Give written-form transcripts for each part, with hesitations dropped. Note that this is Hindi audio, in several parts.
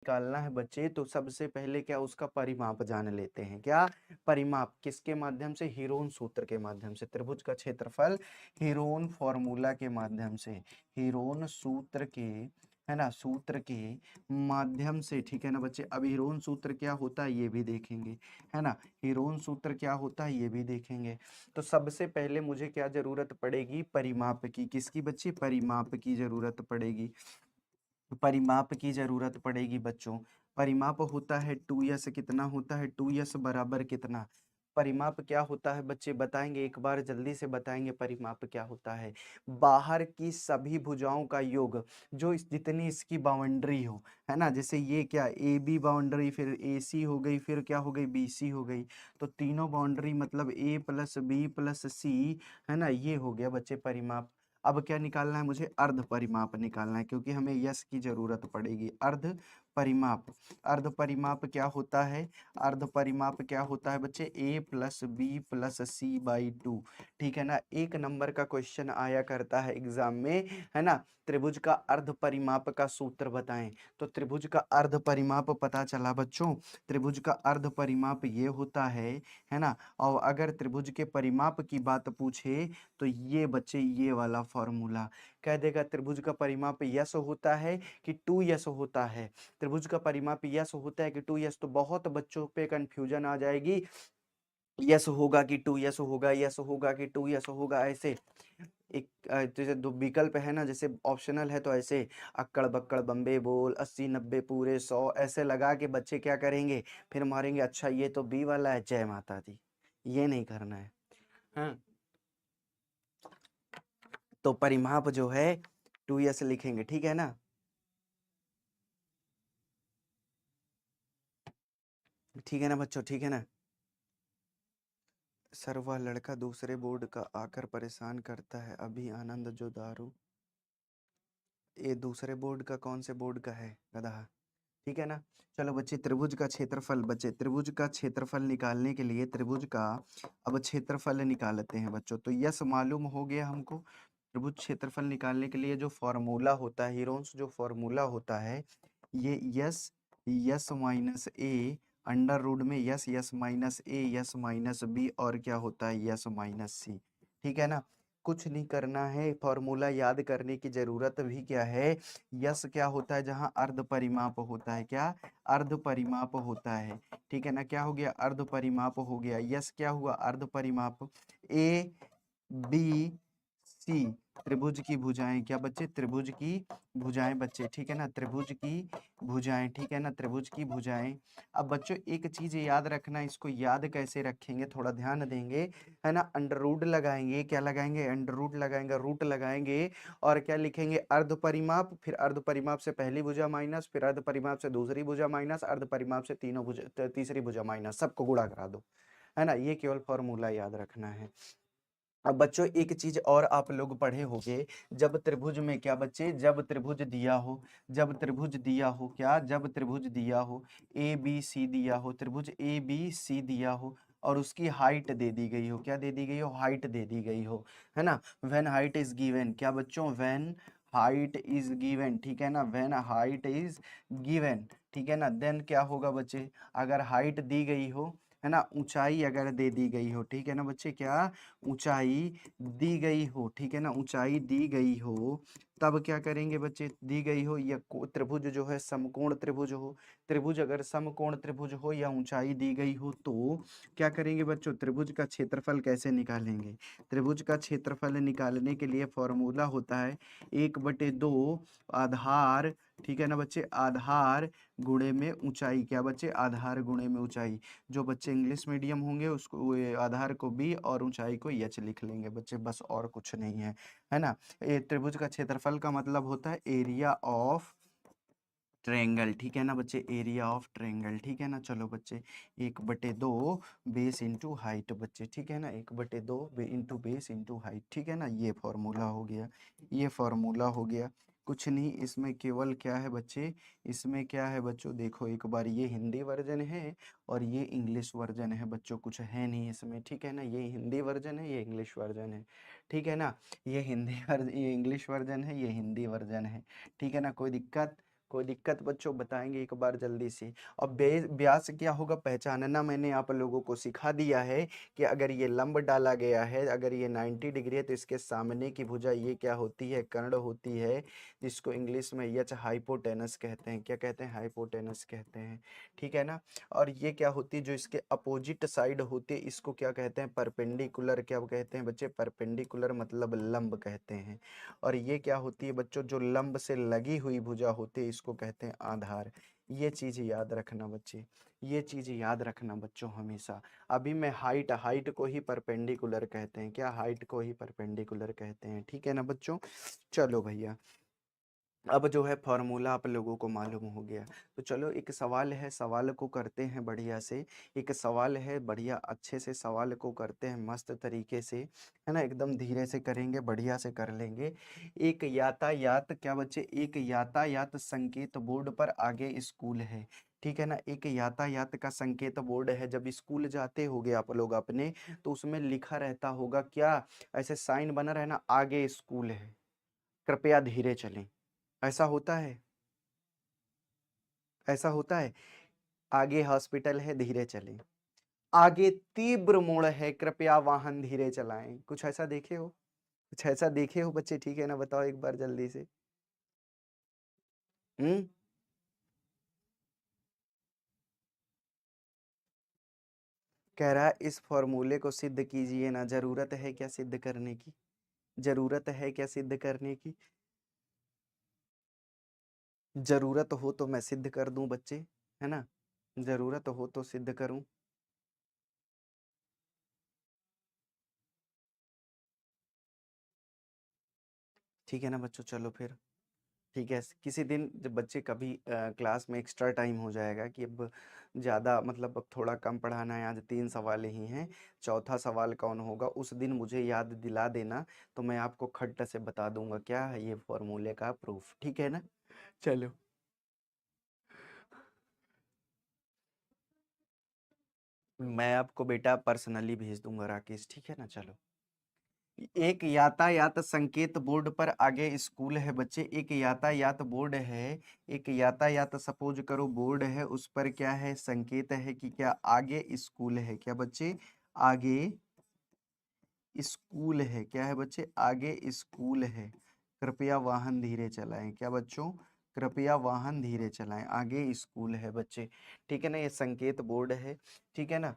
निकालना है बच्चे तो सबसे पहले क्या उसका परिमाप जान लेते हैं। क्या परिमाप किसके माध्यम से? हीरोन सूत्र के माध्यम से। त्रिभुज का क्षेत्रफल हीरोन फॉर्मूला के माध्यम से, हीरोन सूत्र के, है ना, सूत्र के माध्यम से, ठीक है ना बच्चे। अब हीरोन सूत्र क्या होता है ये भी देखेंगे, है ना, हीरोन सूत्र क्या होता है ये भी देखेंगे। तो सबसे पहले मुझे क्या जरूरत पड़ेगी? परिमाप की। किसकी बच्चे? परिमाप की जरूरत पड़ेगी। परिमाप की जरूरत पड़ेगी बच्चों। परिमाप होता है 2s। कितना होता है? 2s बराबर कितना? परिमाप क्या होता है बच्चे बताएंगे? एक बार जल्दी से बताएंगे परिमाप क्या होता है। बाहर की सभी भुजाओं का योग, जो जितनी इसकी बाउंड्री हो, है ना, जैसे ये क्या ए बी बाउंड्री, फिर ए सी हो गई, फिर क्या हो गई? बी सी हो गई। तो तीनों बाउंड्री मतलब ए प्लस बी प्लस सी, है ना, ये हो गया बच्चे परिमाप। अब क्या निकालना है मुझे? अर्ध परिमाप निकालना है, क्योंकि हमें यस की जरूरत पड़ेगी। अर्ध परिमाप। अर्ध परिमाप क्या होता है? अर्ध परिमाप क्या होता है बच्चे? a plus b plus c by 2। ठीक है ना, एक नंबर का क्वेश्चन आया करता है एग्जाम में, है ना, त्रिभुज का अर्ध परिमाप का सूत्र बताएं। तो त्रिभुज का अर्ध परिमाप पता चला बच्चों, त्रिभुज का अर्ध परिमाप ये होता है ना। और अगर त्रिभुज के परिमाप की बात पूछे तो ये बच्चे ये वाला फॉर्मूला कह देगा। त्रिभुज का परिमाप यस होता है कि 2s होता है? त्रिभुज का परिमाप यस होता है कि 2s? तो बहुत बच्चों पे कंफ्यूजन आ जाएगी, यस होगा कि 2s होगा, यस होगा कि 2s होगा, ऐसे एक जैसे दो विकल्प है ना, जैसे ऑप्शनल है तो ऐसे अक्कड़ बक्कड़ बम्बे बोल 80 90 पूरे 100 ऐसे लगा के बच्चे क्या करेंगे, फिर मारेंगे अच्छा ये तो बी वाला है, जय माता दी। ये नहीं करना है। हाँ, तो परिमाप जो है 2s लिखेंगे, ठीक है ना। ठीक है ना बच्चों, ठीक है ना। सर वह लड़का दूसरे बोर्ड का आकर परेशान करता है, अभी आनंद जो दारू। ये दूसरे बोर्ड का कौन से बोर्ड का है गधा? ठीक है ना। चलो बच्चे, त्रिभुज का क्षेत्रफल, बच्चे त्रिभुज का क्षेत्रफल निकालने के लिए त्रिभुज का अब क्षेत्रफल निकालते हैं बच्चों। तो यस मालूम हो गया हमको। त्रिभुज क्षेत्रफल निकालने के लिए जो फॉर्मूला होता है हीरोन्स, जो फॉर्मूला होता है ये yes, yes minus A under root में यस, यस माइनस ए, यस माइनस बी, और क्या होता है? यस माइनस सी। ठीक है ना, कुछ नहीं करना है, फॉर्मूला याद करने की जरूरत भी क्या है। यस क्या होता है? जहां अर्ध परिमाप होता है, क्या? अर्ध परिमाप होता है। ठीक है ना, क्या हो गया? अर्ध परिमाप हो गया। यस क्या हुआ? अर्ध परिमाप। ए बी सी त्रिभुज की भुजाएं, क्या बच्चे? त्रिभुज की भुजाएं बच्चे, ठीक है ना, त्रिभुज की भुजाएं, ठीक है ना, त्रिभुज की भुजाएं। अब बच्चों एक चीज याद रखना, इसको याद कैसे रखेंगे थोड़ा ध्यान देंगे, है ना। अंडर रूट लगाएंगे, क्या लगाएंगे? अंडर रूट लगाएंगे, रूट लगाएंगे, और क्या लिखेंगे? अर्ध परिमाप, फिर अर्ध परिमाप से पहली भुजा माइनस, फिर अर्ध परिमाप से दूसरी भुजा माइनस, अर्ध परिमाप से तीनों भुजा तीसरी भुजा माइनस, सबको गुणा करा दो, है ना। ये केवल फॉर्मूला याद रखना है। अब बच्चों एक चीज और आप लोग पढ़े होंगे, जब त्रिभुज में, क्या बच्चे? जब त्रिभुज दिया हो, जब त्रिभुज दिया हो, क्या? जब त्रिभुज दिया हो, ए बी सी दिया हो, त्रिभुज ए बी सी दिया हो, और उसकी हाइट दे दी गई हो, क्या दे दी गई हो? हाइट दे दी गई हो, है ना। व्हेन हाइट इज गिवन, क्या बच्चों? व्हेन हाइट इज गिवन, ठीक है ना, व्हेन हाइट इज गिवन, ठीक है ना, देन क्या होगा बच्चे? अगर हाइट दी गई हो, है ना, ऊंचाई अगर दे दी गई हो, ठीक है ना बच्चे, क्या? ऊंचाई दी गई हो, ठीक है ना, ऊंचाई दी गई हो, तब क्या करेंगे बच्चे? दी गई हो या त्रिभुज जो है समकोण त्रिभुज हो, त्रिभुज अगर समकोण त्रिभुज हो या ऊंचाई दी गई हो तो क्या करेंगे बच्चों? त्रिभुज का क्षेत्रफल कैसे निकालेंगे? त्रिभुज का क्षेत्रफल निकालने के लिए फॉर्मूला होता है 1/2 आधार, ठीक है ना बच्चे, आधार गुणे में ऊंचाई, क्या बच्चे? आधार गुणे में ऊंचाई। जो बच्चे इंग्लिश मीडियम होंगे उसको आधार को बी और ऊंचाई को एच लिख लेंगे बच्चे, बस और कुछ नहीं है ना। ये त्रिभुज का क्षेत्रफल का मतलब होता है एरिया ऑफ ट्रायंगल, ठीक है ना बच्चे, एरिया ऑफ ट्रायंगल, ठीक है ना। चलो बच्चे, 1/2 बेस इंटू हाइट बच्चे, ठीक है ना, 1/2 इंटू बेस इंटू हाइट, ठीक है ना। ये फॉर्मूला हो गया, ये फॉर्मूला हो गया। कुछ नहीं, इसमें केवल क्या है बच्चे? इसमें क्या है बच्चों? देखो एक बार, ये हिंदी वर्जन है और ये इंग्लिश वर्जन है बच्चों, कुछ है नहीं इसमें, ठीक है ना। ये हिंदी वर्जन है, ये इंग्लिश वर्जन है, ठीक है ना। ये हिंदी वर्जन, ये इंग्लिश वर्जन है, ये हिंदी वर्जन है, ठीक है ना। कोई दिक्कत? कोई दिक्कत बच्चों बताएंगे एक बार जल्दी से। और व्यास क्या होगा पहचानना मैंने आप लोगों को सिखा दिया है कि अगर ये लंब डाला गया है, अगर ये 90 डिग्री है तो इसके सामने की भुजा ये क्या होती है, कर्ण होती है, जिसको इंग्लिश में यच हाइपोटेनस कहते हैं। क्या कहते हैं? हाइपोटेनस कहते हैं। ठीक है ना। और ये क्या होती है जो इसके अपोजिट साइड होती है, इसको क्या कहते हैं? परपेंडिकुलर। क्या कहते हैं बच्चे? परपेंडिकुलर मतलब लंब कहते हैं। और ये क्या होती है बच्चों? जो लंब से लगी हुई भुजा होती है इसको कहते हैं आधार। ये चीज याद रखना बच्चे, ये चीज याद रखना बच्चों हमेशा। अभी मैं हाइट, हाइट को ही परपेंडिकुलर कहते हैं। क्या? हाइट को ही परपेंडिकुलर कहते हैं। ठीक है ना बच्चों। चलो भैया, अब जो है फॉर्मूला आप लोगों को मालूम हो गया। तो चलो एक सवाल है, सवाल को करते हैं बढ़िया से। एक सवाल है बढ़िया, अच्छे से सवाल को करते हैं मस्त तरीके से, है ना। एकदम धीरे से करेंगे, बढ़िया से कर लेंगे। एक यातायात, क्या बच्चे? एक यातायात संकेत बोर्ड पर आगे स्कूल है। ठीक है ना। एक यातायात का संकेत बोर्ड है। जब स्कूल जाते होगे आप लोग अपने, तो उसमें लिखा रहता होगा क्या? ऐसे साइन बना रहे ना, आगे स्कूल है, कृपया धीरे चलें। ऐसा होता है? ऐसा होता है? आगे हॉस्पिटल है, धीरे चलें। आगे तीव्र मोड़ है, कृपया वाहन धीरे चलाएं। कुछ ऐसा देखे हो? कुछ ऐसा देखे हो बच्चे? ठीक है ना, बताओ एक बार जल्दी से। हम्म। कह रहा है इस फॉर्मूले को सिद्ध कीजिए ना। जरूरत है क्या सिद्ध करने की? जरूरत है क्या सिद्ध करने की? जरूरत हो तो मैं सिद्ध कर दूं बच्चे, है ना। जरूरत हो तो सिद्ध करूं। ठीक है ना बच्चों, चलो फिर। ठीक है, किसी दिन जब बच्चे कभी क्लास में एक्स्ट्रा टाइम हो जाएगा कि अब ज़्यादा मतलब अब थोड़ा कम पढ़ाना है, आज 3 सवाल ही हैं, चौथा सवाल कौन होगा, उस दिन मुझे याद दिला देना। तो मैं आपको खट्ट से बता दूंगा क्या है ये फॉर्मूले का प्रूफ। ठीक है ना। चलो, मैं आपको बेटा पर्सनली भेज दूंगा राकेश। ठीक है ना। चलो, एक यातायात संकेत बोर्ड पर आगे स्कूल है बच्चे। एक यातायात बोर्ड है, एक यातायात सपोज करो बोर्ड है, उस पर क्या है? संकेत है कि क्या? आगे स्कूल है। क्या बच्चे? आगे स्कूल है। क्या है बच्चे? आगे स्कूल है, कृपया वाहन धीरे चलाएं। क्या बच्चों? कृपया वाहन धीरे चलाएं, आगे स्कूल है बच्चे। ठीक है ना। ये संकेत बोर्ड है। ठीक है ना।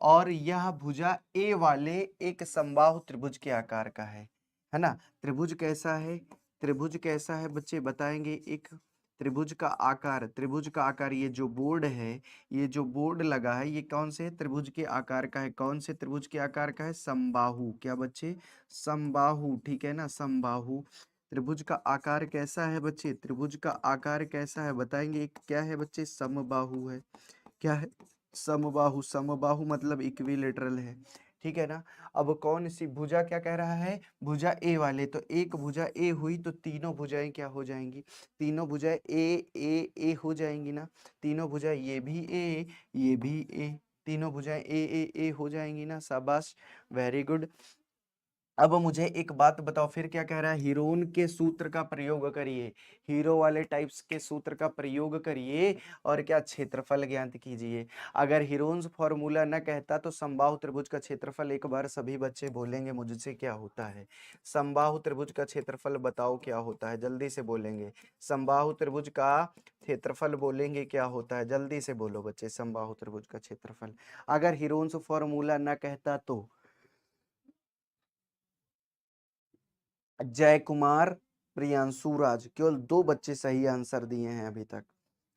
और यह भुजा ए वाले एक समबाहु त्रिभुज के आकार का है ना। त्रिभुज कैसा है? त्रिभुज कैसा है बच्चे बताएंगे? एक त्रिभुज का आकार, त्रिभुज का आकार, ये जो बोर्ड है, ये जो बोर्ड लगा है, ये कौन से त्रिभुज के आकार का है? कौन से त्रिभुज के आकार का है? समबाहु। क्या बच्चे? समबाहु। ठीक है ना, समबाहु। त्रिभुज का आकार कैसा है बच्चे? त्रिभुज का आकार कैसा है बताएंगे? एक क्या है बच्चे? समबाहु है। क्या है? समबाहु। समबाहु मतलब इक्विलेटरल है। ठीक है ना। अब कौन सी भुजा, क्या कह रहा है? भुजा ए वाले। तो एक भुजा ए हुई तो तीनों भुजाएं क्या हो जाएंगी? तीनों भुजाएं ए ए ए हो जाएंगी ना। तीनों भुजाएं, ये भी ए, ये भी ए, तीनों भुजाएं ए ए ए हो जाएंगी ना। शाबाश, वेरी गुड। अब मुझे एक बात बताओ, फिर क्या कह रहा है? हीरोन के सूत्र का प्रयोग करिए, हीरो वाले टाइप्स के सूत्र का प्रयोग करिए, और क्या? क्षेत्रफल ज्ञात कीजिए। अगर हीरोन्स फॉर्मूला न कहता तो समबाहु त्रिभुज का क्षेत्रफल, एक बार सभी बच्चे बोलेंगे मुझसे क्या होता है? समबाहु त्रिभुज का क्षेत्रफल बताओ क्या होता है? जल्दी से बोलेंगे। समबाहु त्रिभुज का क्षेत्रफल बोलेंगे क्या होता है? जल्दी से बोलो बच्चे, समबाहु त्रिभुज का क्षेत्रफल अगर हीरोन्स फॉर्मूला न कहता तो। जय कुमार, प्रियांशु राज, केवल 2 बच्चे सही आंसर दिए हैं अभी तक,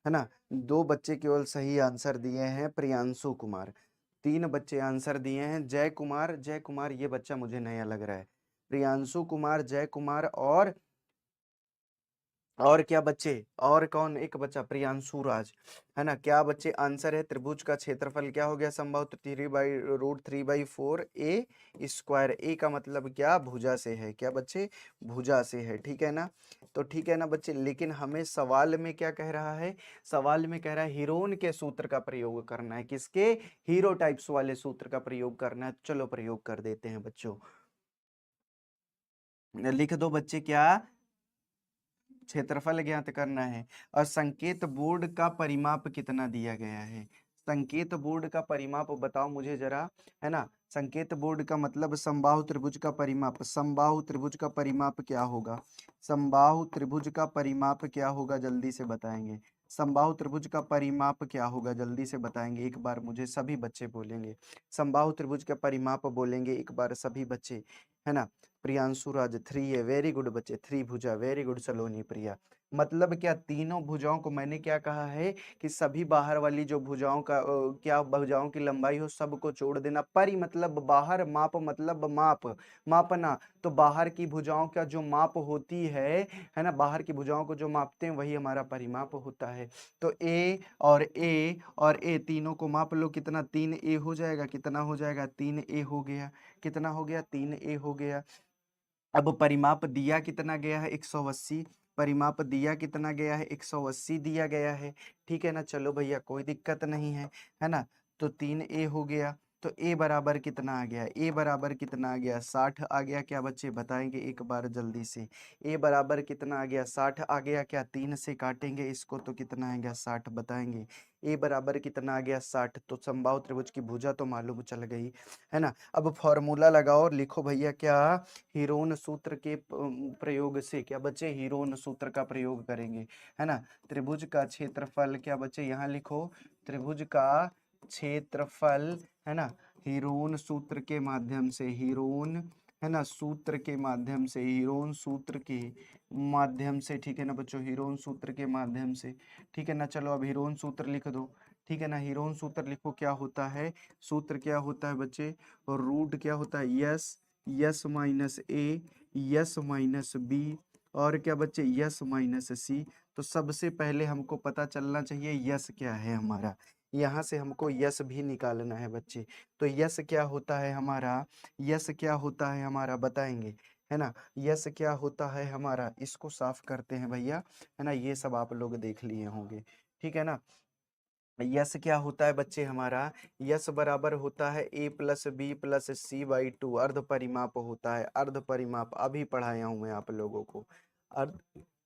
है ना। 2 बच्चे केवल सही आंसर दिए हैं, प्रियांशु कुमार। 3 बच्चे आंसर दिए हैं, जय कुमार, जय कुमार ये बच्चा मुझे नया लग रहा है। प्रियांशु कुमार, जय कुमार, और क्या बच्चे? और कौन? एक बच्चा प्रियांशु राज, है ना। क्या बच्चे आंसर है? त्रिभुज का क्षेत्रफल क्या हो गया? संभव तो 3/√3/4 ए स्क्वायर। ए का मतलब क्या? भुजा से है। क्या बच्चे? भुजा से है। ठीक है ना। तो ठीक है ना बच्चे, लेकिन हमें सवाल में क्या कह रहा है? सवाल में कह रहा है हीरोन के सूत्र का प्रयोग करना है। किसके? हीरो टाइप्स वाले सूत्र का प्रयोग करना है। चलो प्रयोग कर देते हैं बच्चों। लिख दो बच्चे क्या? क्षेत्रफल ज्ञात करना है। और संकेत बोर्ड का परिमाप कितना दिया गया है? संकेत बोर्ड का परिमाप बताओ मुझे जरा, है ना। संकेत बोर्ड का मतलब समबाहु त्रिभुज का परिमाप। समबाहु त्रिभुज का परिमाप क्या होगा? समबाहु त्रिभुज का परिमाप क्या होगा, जल्दी से बताएंगे। समबाहु त्रिभुज का परिमाप क्या होगा, जल्दी से बताएंगे एक बार मुझे, सभी बच्चे बोलेंगे। समबाहु त्रिभुज का परिमाप बोलेंगे एक बार सभी बच्चे, है ना। प्रियांशु राज 3 है, वेरी गुड बच्चे, 3 भुजा, वेरी गुड सलोनी प्रिया। मतलब क्या, तीनों भुजाओं को मैंने क्या कहा है कि सभी बाहर वाली जो भुजाओं का क्या भुजाओं की लंबाई हो सबको जोड़ देना। परि मतलब बाहर, माप मतलब माप, मापना। तो बाहर की भुजाओं का जो माप होती है ना, बाहर की भुजाओं को जो मापते हैं वही हमारा परिमाप होता है। तो ए और ए और ए तीनों को माप लो, कितना 3a हो जाएगा, कितना हो जाएगा 3a हो गया, कितना हो गया 3a हो गया। अब परिमाप दिया कितना गया है 180, परिमाप दिया कितना गया है 180 दिया गया है, ठीक है ना। चलो भैया कोई दिक्कत नहीं है ना। तो 3a हो गया। तो a बराबर कितना आ गया, a बराबर कितना आ गया 60 आ गया क्या बच्चे, बताएंगे एक बार जल्दी से। a बराबर कितना आ गया 60 आ गया क्या, 3 से काटेंगे इसको तो कितना आएगा 60, बताएंगे। a बराबर कितना आ गया 60। तो समबाहु त्रिभुज की भुजा तो मालूम चल गई, है ना। अब फॉर्मूला लगाओ और लिखो भैया क्या, हीरोन सूत्र के प्रयोग से, क्या बच्चे, हीरोन सूत्र का प्रयोग करेंगे, है ना। त्रिभुज का क्षेत्रफल, क्या बच्चे यहाँ लिखो, त्रिभुज का क्षेत्रफल, है ना, हीरोन सूत्र के माध्यम से, हीरोन, है ना, सूत्र के माध्यम से, हीरोन सूत्र के माध्यम से, ठीक है ना बच्चों, हीरोन सूत्र के माध्यम से, ठीक है ना। चलो अब हीरोन सूत्र लिख दो, ठीक है ना। हीरोन सूत्र लिखो, क्या होता है सूत्र, क्या होता है बच्चे, रूट क्या होता है, यस, यस माइनस ए, यस माइनस बी, और क्या बच्चे, यस माइनस सी। तो सबसे पहले हमको पता चलना चाहिए यस क्या है हमारा, यहाँ से हमको यस भी निकालना है बच्चे। तो यस क्या होता है हमारा, यस क्या होता है हमारा बताएंगे, है ना। यस क्या होता है हमारा, इसको साफ करते हैं भैया, है ना। ये सब आप लोग देख लिए होंगे, ठीक है ना। यस क्या होता है बच्चे हमारा, यस बराबर होता है a plus b plus c by 2, अर्ध परिमाप होता है, अर्ध परिमाप अभी पढ़ाया हूं मैं आप लोगों को, अर्ध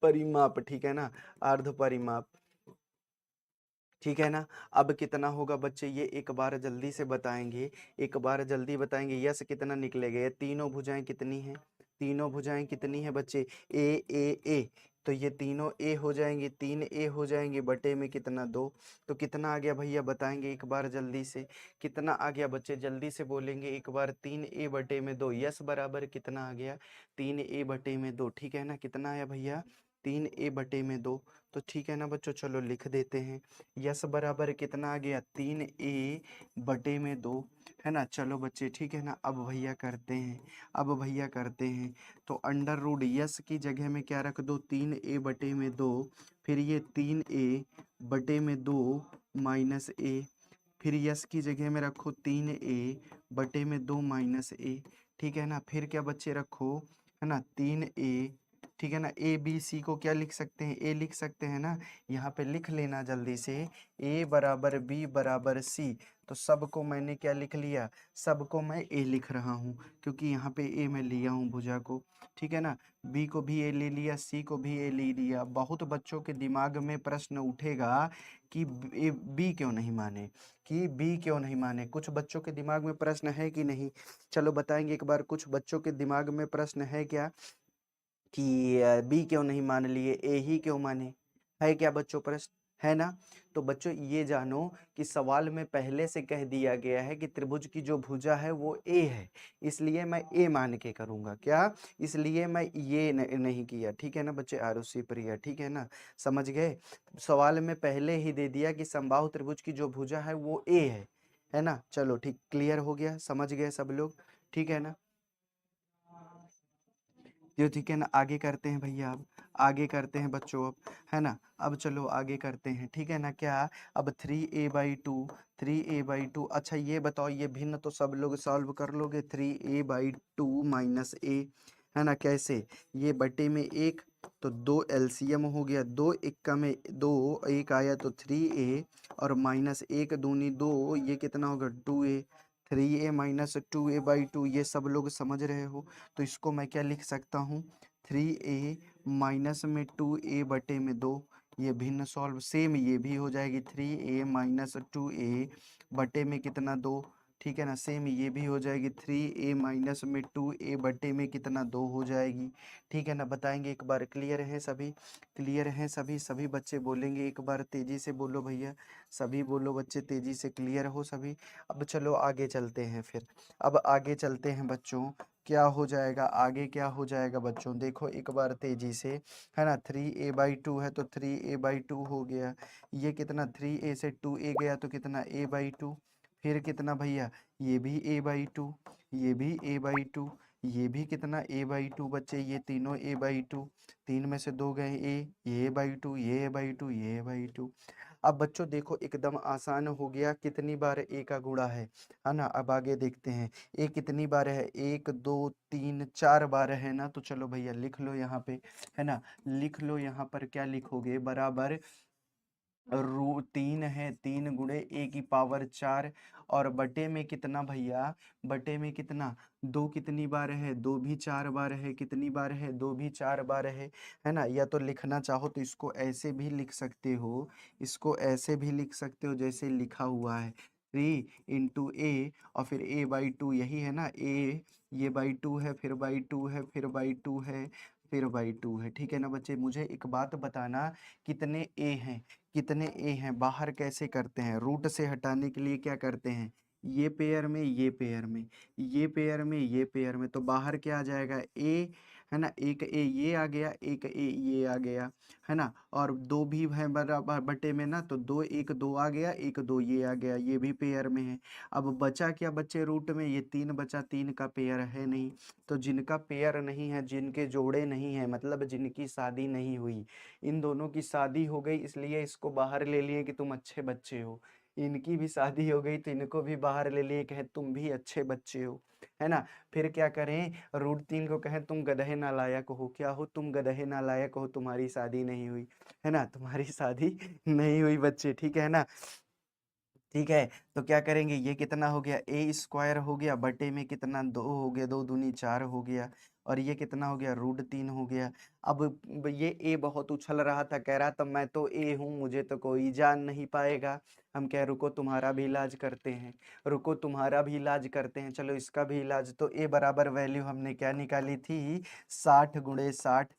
परिमाप, ठीक है ना, अर्ध परिमाप, ठीक है ना। अब कितना होगा बच्चे, ये एक बार जल्दी से बताएंगे, एक बार जल्दी बताएंगे, यस कितना निकलेगा, ये तीनों भुजाएं कितनी हैं, तीनों भुजाएं कितनी है बच्चे, ए, तो ये तीनों ए हो जाएंगे, 3a हो जाएंगे, बटे में कितना 2। तो कितना आ गया भैया बताएंगे एक बार जल्दी से, कितना आ गया बच्चे, जल्दी से बोलेंगे एक बार, 3a बटे में 2, यस बराबर कितना आ गया 3a बटे में 2, ठीक है ना। कितना आया भैया 3a बटे में 2। तो ठीक है ना बच्चों, चलो लिख देते हैं, यस बराबर कितना आ गया 3a बटे में 2, है ना। चलो बच्चे ठीक है ना, अब भैया करते हैं, अब भैया करते हैं। तो अंडर रूट यस की जगह में क्या रख दो, 3a बटे में 2, फिर ये 3a बटे में 2 माइनस ए, फिर यस की जगह में रखो 3a बटे में 2 माइनस ए, ठीक है ना। फिर क्या बच्चे रखो, है ना 3a, ठीक है ना। ए बी सी को क्या लिख सकते हैं, ए लिख सकते हैं ना, यहाँ पे लिख लेना जल्दी से, ए बराबर बी बराबर सी। तो सबको मैंने क्या लिख लिया, सबको मैं ए लिख रहा हूँ, क्योंकि यहाँ पे ए मैं लिया हूँ भुजा को, ठीक है ना। बी को भी ए ले लिया, सी को भी ए ले लिया। बहुत बच्चों के दिमाग में प्रश्न उठेगा कि बी क्यों नहीं माने, कि बी क्यों नहीं माने, कुछ बच्चों के दिमाग में प्रश्न है कि नहीं, चलो बताएंगे एक बार, कुछ बच्चों के दिमाग में प्रश्न है क्या कि बी क्यों नहीं मान लिए, ए ही क्यों माने, है क्या बच्चों प्रश्न, है ना। तो बच्चों ये जानो कि सवाल में पहले से कह दिया गया है कि त्रिभुज की जो भुजा है वो ए है, इसलिए मैं ए मान के करूंगा, क्या, इसलिए मैं ये नहीं किया, ठीक है ना बच्चे, आरुषि प्रिया, ठीक है ना, समझ गए। सवाल में पहले ही दे दिया कि समबाहु त्रिभुज की जो भुजा है वो ए है ना। चलो ठीक, क्लियर हो गया, समझ गए सब लोग, ठीक है ना। जो ठीक है ना, आगे करते हैं भैया, अब आगे करते हैं बच्चों, अब है ना। अब चलो आगे करते हैं, ठीक है ना। क्या, अब 3a/2, 3a/2, अच्छा ये बताओ, ये भिन्न तो सब लोग सॉल्व कर लोगे, 3a/2 माइनस ए, है ना, कैसे, ये बटे में एक, तो 2 एलसीएम हो गया, 2 इक्का में 2, एक आया तो 3a, और माइनस एक दूनी 2, ये कितना होगा 2a, 3a माइनस 2a/2, ये सब लोग समझ रहे हो। तो इसको मैं क्या लिख सकता हूँ, 3a माइनस में 2a बटे में 2, ये भिन्न सॉल्व, सेम ये भी हो जाएगी 3a माइनस 2a बटे में कितना 2, ठीक है ना। सेम ये भी हो जाएगी 3a माइनस में 2a बटे में कितना 2 हो जाएगी, ठीक है ना। बताएंगे एक बार, क्लियर है सभी, क्लियर हैं सभी, सभी बच्चे बोलेंगे एक बार तेजी से बोलो भैया, सभी बोलो बच्चे तेजी से, क्लियर हो सभी। अब चलो आगे चलते हैं फिर, अब आगे चलते हैं बच्चों, क्या हो जाएगा आगे, क्या हो जाएगा बच्चों, देखो एक बार तेजी से, है ना। 3a/2 है तो 3a/2 हो गया, ये कितना 3a से 2a गया तो कितना a/2, फिर कितना भैया, ये भी a/2, ये भी a/2, ये भी कितना a/2 बच्चे, ये तीनों a/2, तीन में से दो गए ये a/2, ये a/2, ये a/2। अब बच्चों देखो एकदम आसान हो गया, कितनी बार a का गुणा है ना। अब आगे देखते हैं a कितनी बार है, 1 2 3 4 बार है ना। तो चलो भैया लिख लो यहाँ पे, है ना, लिख लो यहाँ पर, क्या लिखोगे, बराबर 3 है, 3 × a⁴ और बटे में कितना भैया, बटे में कितना, 2 कितनी बार है, 2 भी 4 बार है, कितनी बार है, 2 भी 4 बार है ना। या तो लिखना चाहो तो इसको ऐसे भी लिख सकते हो, इसको ऐसे भी लिख सकते हो जैसे लिखा हुआ है 3 × a और फिर a/2, यही है ना, ये /2 है, फिर /2 है, फिर /2 है, फिर /2 है, ठीक है ना बच्चे। मुझे एक बात बताना, कितने a हैं, कितने ए हैं, बाहर कैसे करते हैं, रूट से हटाने के लिए क्या करते हैं, ये पेयर में, ये पेयर में, ये पेयर में, ये पेयर में, तो बाहर क्या आ जाएगा ए, है ना, एक ए ये आ गया, एक ए ये आ गया, है ना। और दो भी है बराबर बटे में ना, तो 2 1 2 आ गया, 1 2 ये आ गया, ये भी पेयर में है। अब बचा क्या बच्चे रूट में, ये 3 बचा, 3 का पेयर है नहीं, तो जिनका पेयर नहीं है, जिनके जोड़े नहीं है, मतलब जिनकी शादी नहीं हुई, इन दोनों की शादी हो गई इसलिए इसको बाहर ले लिए कि तुम अच्छे बच्चे हो, इनकी भी शादी हो गई तो इनको भी बाहर ले लिए, कहे तुम भी अच्छे बच्चे हो, है ना। फिर क्या करें, √3 को कहें तुम गधे नालायक हो, क्या हो, तुम गधे नालायक हो, तुम्हारी शादी नहीं हुई, है ना, तुम्हारी शादी नहीं हुई बच्चे, ठीक है ना। ठीक है, तो क्या करेंगे, ये कितना हो गया, a² हो गया, बटे में कितना 2 हो गया, 2 दूनी 4 हो गया, और ये कितना हो गया, √3 हो गया। अब ये a बहुत उछल रहा था, कह रहा था मैं तो a हूँ, मुझे तो कोई जान नहीं पाएगा। हम कह रुको तुम्हारा भी इलाज करते हैं, रुको तुम्हारा भी इलाज करते हैं, चलो इसका भी इलाज। तो a बराबर वैल्यू हमने क्या निकाली थी, 60 × 60।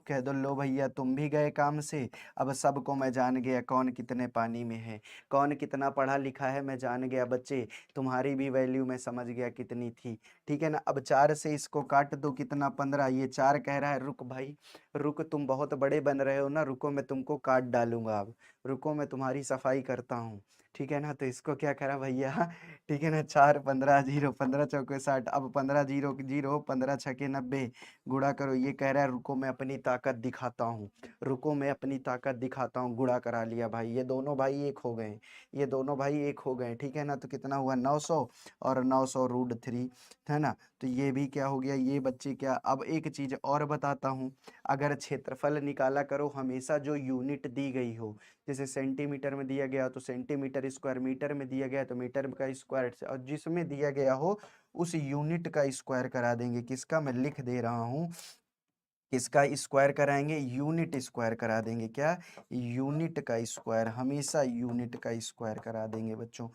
कह दो लो भैया तुम भी गए काम से, अब सबको मैं जान गया कौन कितने पानी में है, कौन कितना पढ़ा लिखा है मैं जान गया बच्चे, तुम्हारी भी वैल्यू मैं समझ गया कितनी थी, ठीक है ना। अब 4 से इसको काट दो, कितना 15, ये 4 कह रहा है, रुक भाई रुक, तुम बहुत बड़े बन रहे हो ना, रुको मैं तुमको काट डालूंगा, अब रुको मैं तुम्हारी सफाई करता हूँ, ठीक है ना। तो इसको क्या करा भैया, ठीक है ना, 4 15 0, 15 चौके 60, अब 15 0 0, 15 छके 90, गुणा करो, ये कह रहा है रुको मैं अपनी ताकत दिखाता हूँ, रुको मैं अपनी ताकत दिखाता हूँ, गुणा करा लिया भाई, ये दोनों भाई एक हो गए, ये दोनों भाई एक हो गए, ठीक है ना। तो कितना हुआ 900 और 900 √3, है ना। तो ये भी क्या हो गया, ये बच्चे क्या, अब एक चीज और बताता हूँ, अगर क्षेत्रफल निकाला करो हमेशा जो यूनिट दी गई हो, जैसे सेंटीमीटर में दिया गया तो सेंटीमीटर स्क्वायर, मीटर में दिया गया तो मीटर का स्क्वायर, और जिसमें दिया गया हो उस यूनिट का स्क्वायर करा देंगे, किसका, मैं लिख दे रहा हूँ, किसका स्क्वायर कराएंगे, यूनिट स्क्वायर करा देंगे, क्या, यूनिट का स्क्वायर, हमेशा यूनिट का स्क्वायर करा देंगे बच्चों।